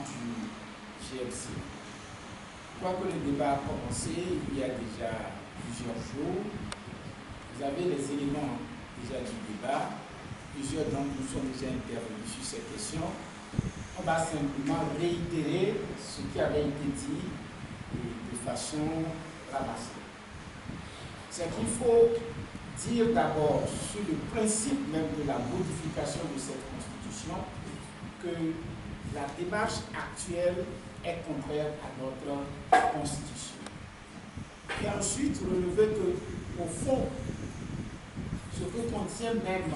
du GFC. Je crois que le débat a commencé il y a déjà plusieurs jours. Vous avez les éléments déjà du débat. Plusieurs d'entre nous sont déjà intervenus sur ces questions. On va simplement réitérer ce qui avait été dit de façon ramassée. C'est qu'il faut dire d'abord sur le principe même de la modification de cette Constitution que la démarche actuelle est contraire à notre Constitution. Et ensuite, relever que, au fond, ce que contient même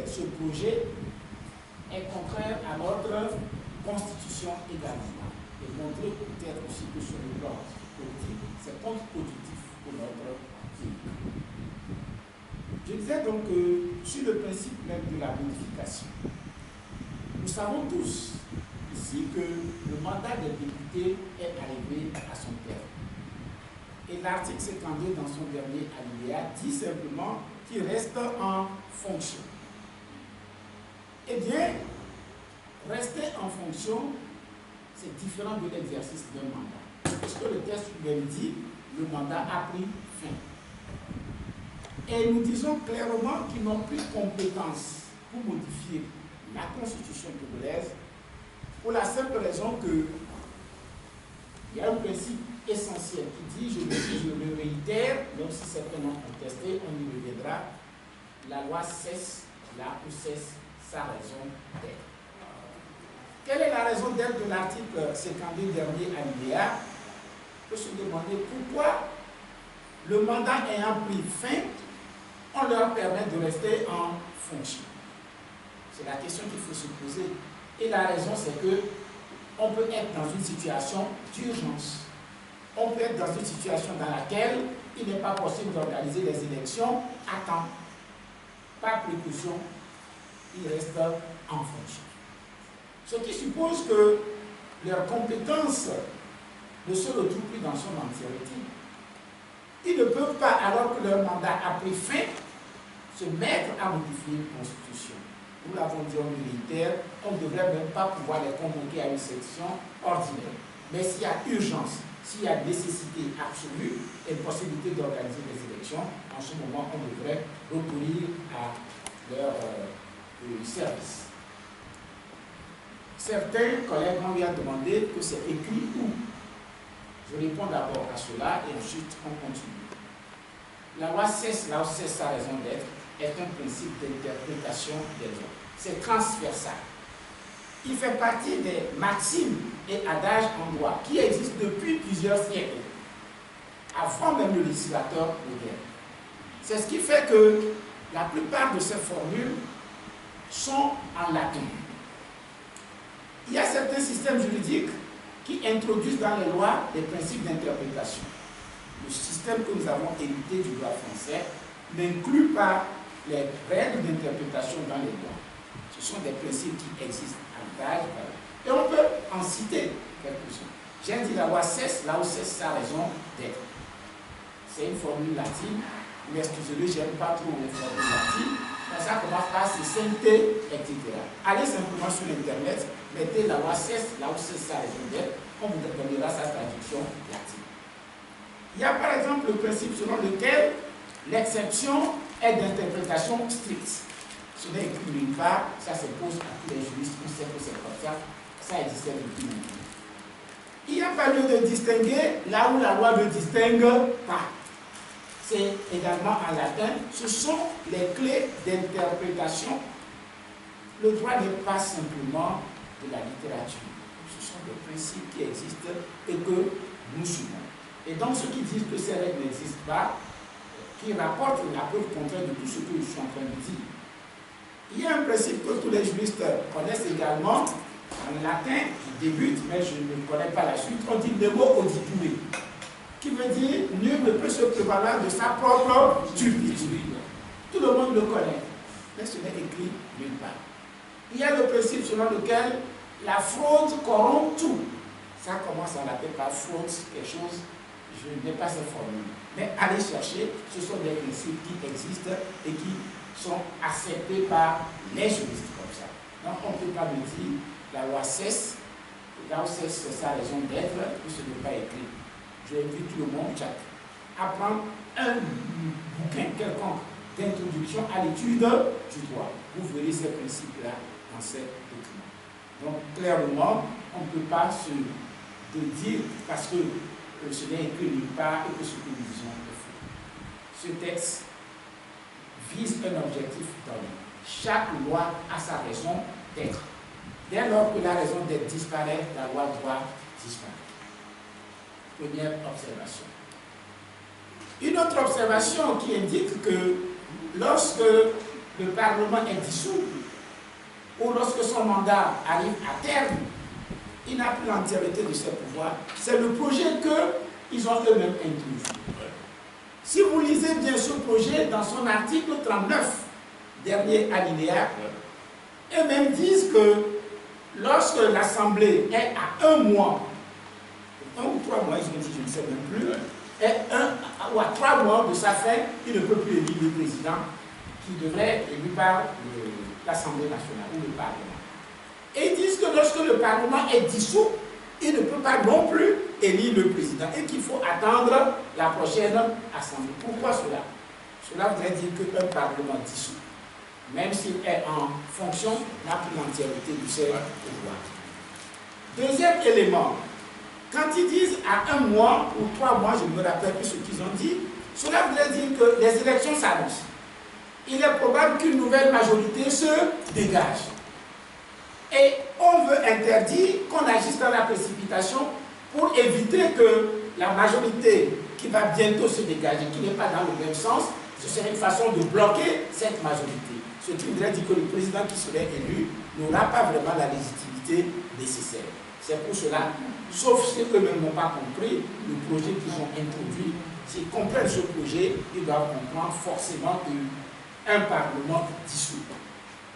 ce projet est contraire à notre Constitution également. Et montrer peut-être aussi que sur le plan politique, c'est contre-productif pour notre pays. Je disais donc que sur le principe même de la modification, nous savons tous ici que le mandat des députés est arrivé à son terme. Et l'article 52 dans son dernier alinéa dit simplement qu'il reste en fonction. Eh bien, rester en fonction, c'est différent de l'exercice d'un mandat. Parce que le texte même dit, le mandat a pris fin. Et nous disons clairement qu'ils n'ont plus compétence pour modifier la Constitution togolaise pour la simple raison que il y a un principe essentiel qui dit, je le réitère, même si certains l'ont contesté, on y reviendra, la loi cesse là où cesse sa raison d'être. Quelle est la raison d'être de l'article 52 dernier alinéa? On peut se demander pourquoi, le mandat ayant pris fin, on leur permet de rester en fonction. C'est la question qu'il faut se poser. Et la raison, c'est que on peut être dans une situation d'urgence. On peut être dans une situation dans laquelle il n'est pas possible d'organiser les élections à temps. Par précaution, il reste en fonction. Ce qui suppose que leurs compétences ne se retrouvent plus dans son entièreté. Ils ne peuvent pas, alors que leur mandat a pris fin, se mettre à modifier une constitution. Nous l'avons dit en militaire, on ne devrait même pas pouvoir les convoquer à une section ordinaire. Mais s'il y a urgence, s'il y a nécessité absolue et possibilité d'organiser des élections, en ce moment, on devrait recourir à leur service. Certains collègues m'ont bien demandé que c'est écrit où. Je réponds d'abord à cela et ensuite on continue. La loi cesse là où cesse sa raison d'être est un principe d'interprétation des lois. C'est transversal. Il fait partie des maximes et adages en droit qui existent depuis plusieurs siècles, avant même le législateur moderne. C'est ce qui fait que la plupart de ces formules sont en latin. Il y a certains systèmes juridiques qui introduisent dans les lois des principes d'interprétation. Le système que nous avons hérité du droit français n'inclut pas les règles d'interprétation dans les lois. Ce sont des principes qui existent en âge. Et on peut en citer quelques-uns. J'ai dit la loi cesse là où cesse sa raison d'être. C'est une formule latine, mais excusez-le, je n'aime pas trop les formules latines. Mais ça commence par se sainter, etc. Allez simplement sur Internet, mettez la loi cesse là où cesse sa raison d'être, on vous donnera sa traduction latine. Il y a par exemple le principe selon lequel l'exception est d'interprétation stricte. Ce n'est écrit nulle part, ça se pose à tous les juristes, on sait que c'est comme ça existait depuis longtemps. Il n'y a pas lieu de distinguer là où la loi ne distingue pas. C'est également en latin, ce sont les clés d'interprétation. Le droit n'est pas simplement de la littérature. Ce sont des principes qui existent et que nous suivons. Et donc ceux qui disent que ces règles n'existent pas, qui rapportent la preuve contraire de tout ce que je suis en train de dire. Il y a un principe que tous les juristes connaissent également, en latin, qui débute, mais je ne connais pas la suite, on dit nemo auditue, qui veut dire nul ne peut se prévaloir de sa propre turpitude. Tout le monde le connaît, mais ce n'est écrit nulle part. Il y a le principe selon lequel la fraude corrompt tout. Ça commence en latin par fraude, quelque chose, je n'ai pas cette formule. Mais allez chercher, ce sont des principes qui existent et qui sont acceptés par les juristes comme ça. Donc on ne peut pas me dire la loi cesse, là où cesse sa raison d'être, que ce n'est pas écrit. Je invite tout le monde à prendre un bouquin quelconque d'introduction à l'étude du droit. Vous verrez ces principes-là dans ces documents. Donc, clairement, on ne peut pas se dire parce que ce n'est écrit nulle part et que ce que nous disons est faux. Ce texte vise un objectif donné. Chaque loi a sa raison d'être. Dès lors que la raison d'être disparaît, la loi doit disparaître. Première observation. Une autre observation qui indique que lorsque le Parlement est dissous ou lorsque son mandat arrive à terme, il n'a plus l'entièreté de ses pouvoirs. C'est le projet qu'ils ont eux-mêmes inclus. Si vous lisez bien ce projet dans son article 39, dernier alinéa, eux-mêmes disent que lorsque l'Assemblée est à 1 mois, 1 ou 3 mois, je ne sais même plus, est 1 ou à 3 mois de sa fin, il ne peut plus élire le président qui devrait être élu par l'Assemblée nationale ou le Parlement. Et ils disent que lorsque le Parlement est dissous, il ne peut pas non plus élire le président et qu'il faut attendre la prochaine Assemblée. Pourquoi cela? Cela voudrait dire qu'un Parlement dissous, même s'il est en fonction, n'a plus l'entièreté de ses pouvoirs. Deuxième élément, quand ils disent à 1 mois ou 3 mois, je ne me rappelle plus ce qu'ils ont dit, cela voudrait dire que les élections s'annoncent. Il est probable qu'une nouvelle majorité se dégage. Et on veut interdire qu'on agisse dans la précipitation pour éviter que la majorité qui va bientôt se dégager, qui n'est pas dans le même sens, ce serait une façon de bloquer cette majorité. Ce qui voudrait dire que le président qui serait élu n'aura pas vraiment la légitimité nécessaire. C'est pour cela, sauf si eux-mêmes n'ont pas compris le projet qu'ils ont introduit. S'ils comprennent ce projet, ils doivent comprendre forcément qu'un Parlement dissous,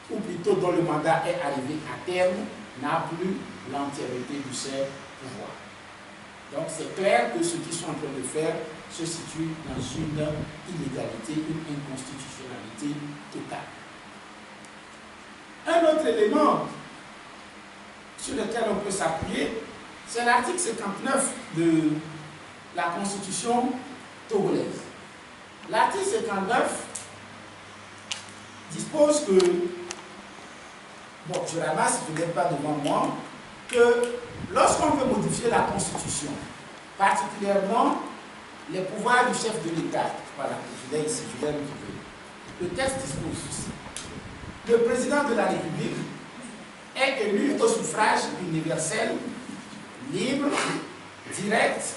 ou plutôt dont le mandat est arrivé à terme, n'a plus l'entièreté de ses pouvoirs. Donc c'est clair que ce qu'ils sont en train de faire se situe dans une illégalité, une inconstitutionnalité totale. Un autre élément sur lequel on peut s'appuyer, c'est l'article 59 de la Constitution togolaise. L'article 59 dispose que, bon, je ramasse, je ne l'ai pas devant moi, que lorsqu'on veut modifier la Constitution, particulièrement les pouvoirs du chef de l'État, voilà, je l'ai ici, je l'ai retrouvé, le texte dispose ceci. Le président de la République est élu au suffrage universel, libre, direct,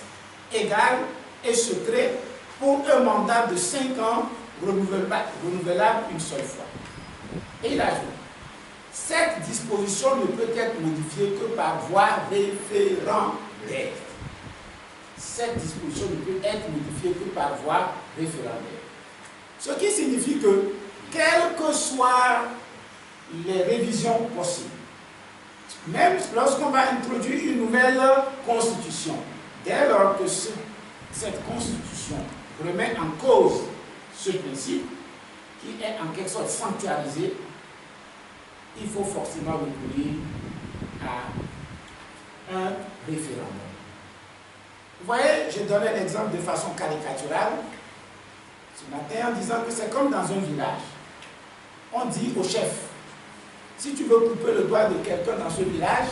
égal et secret pour un mandat de 5 ans renouvelable une seule fois. Et il ajoute, cette disposition ne peut être modifiée que par voie référendaire. Cette disposition ne peut être modifiée que par voie référendaire. Ce qui signifie que, quelles que soient les révisions possibles, même lorsqu'on va introduire une nouvelle constitution, dès lors que cette constitution remet en cause ce principe, qui est en quelque sorte sanctuarisé, il faut forcément recourir à un référendum. Vous voyez, je donnais l'exemple de façon caricaturale ce matin en disant que c'est comme dans un village. On dit au chef, si tu veux couper le doigt de quelqu'un dans ce village,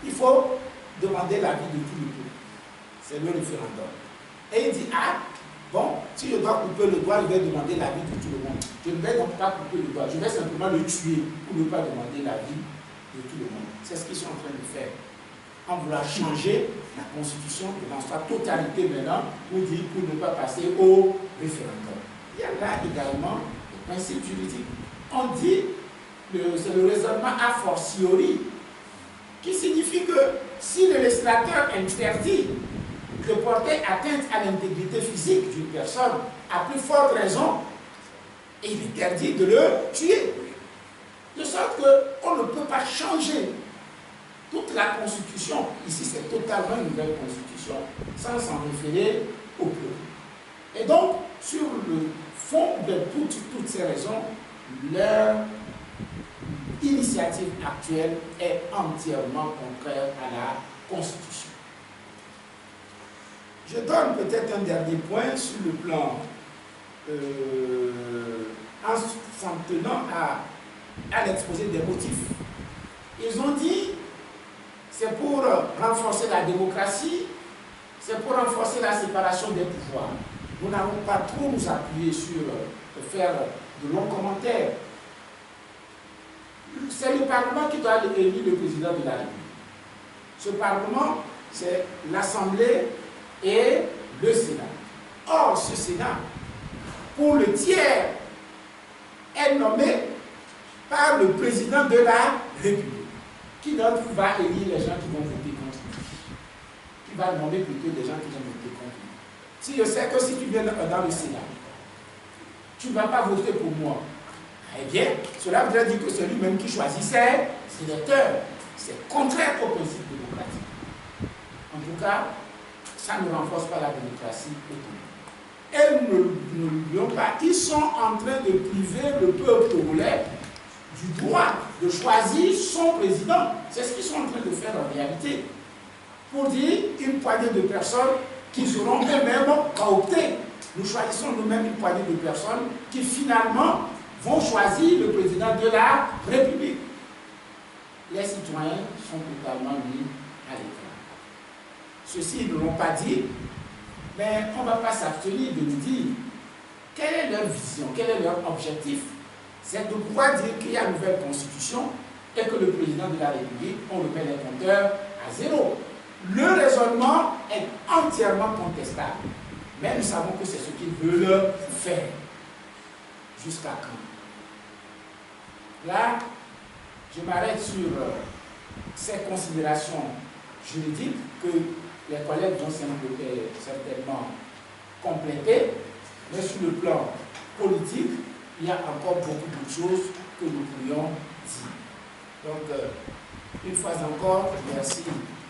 il faut demander l'avis de tout le peuple. C'est le référendum. Et il dit, ah, bon, si je dois couper le doigt, je vais demander l'avis de tout le monde. Je ne vais donc pas couper le doigt, je vais simplement le tuer pour ne pas demander l'avis de tout le monde. C'est ce qu'ils sont en train de faire. En voulant changer la Constitution dans sa totalité maintenant pour ne pas passer au référendum. Il y a là également le principe juridique. On dit, c'est le raisonnement a fortiori, qui signifie que si le législateur interdit de porter atteinte à l'intégrité physique d'une personne, à plus forte raison, et il interdit de le tuer. De sorte qu'on ne peut pas changer toute la Constitution, ici c'est totalement une nouvelle Constitution, sans s'en référer au peuple. Et donc, sur le fond de toutes ces raisons, leur initiative actuelle est entièrement contraire à la Constitution. Je donne peut-être un dernier point sur le plan, en s'en tenant à l'exposé des motifs. Ils ont dit c'est pour renforcer la démocratie, c'est pour renforcer la séparation des pouvoirs. Nous n'allons pas trop nous appuyer sur faire de longs commentaires. C'est le Parlement qui doit élire le président de la République. Ce Parlement, c'est l'Assemblée et le Sénat. Or, ce Sénat, pour le tiers, est nommé par le président de la République. Qui d'entre vous va élire les gens qui vont voter contre lui? Qui va nommer plutôt des gens qui vont voter contre lui? Si je sais que si tu viens dans le Sénat, tu ne vas pas voter pour moi. Eh bien, cela voudrait dire que c'est lui-même qui choisit ses électeurs. C'est contraire au principe démocratique. En tout cas, ça ne renforce pas la démocratie économique. Et ne l'oublions pas, ils sont en train de priver le peuple togolais du droit de choisir son président. C'est ce qu'ils sont en train de faire en réalité. Pour dire une poignée de personnes qui seront eux-mêmes cooptées. Nous choisissons nous-mêmes une poignée de personnes qui finalement vont choisir le président de la République. Les citoyens sont totalement mis à l'écart. Ceux-ci, ils ne l'ont pas dit, mais on ne va pas s'abstenir de nous dire quelle est leur vision, quel est leur objectif. C'est de pouvoir dire qu'il y a une nouvelle constitution et que le président de la République, on remet les compteurs à zéro. Le raisonnement est entièrement contestable, mais nous savons que c'est ce qu'ils veulent faire. Jusqu'à quand? Là, je m'arrête sur ces considérations juridiques que les collègues vont certainement compléter, mais sur le plan politique, il y a encore beaucoup de choses que nous pourrions dire. Donc, une fois encore, merci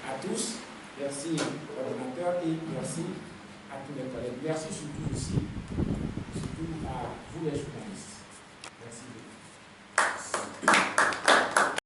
à tous, merci aux ordinateurs et merci à tous les collègues. Merci surtout aussi, surtout à vous les journalistes. Merci beaucoup.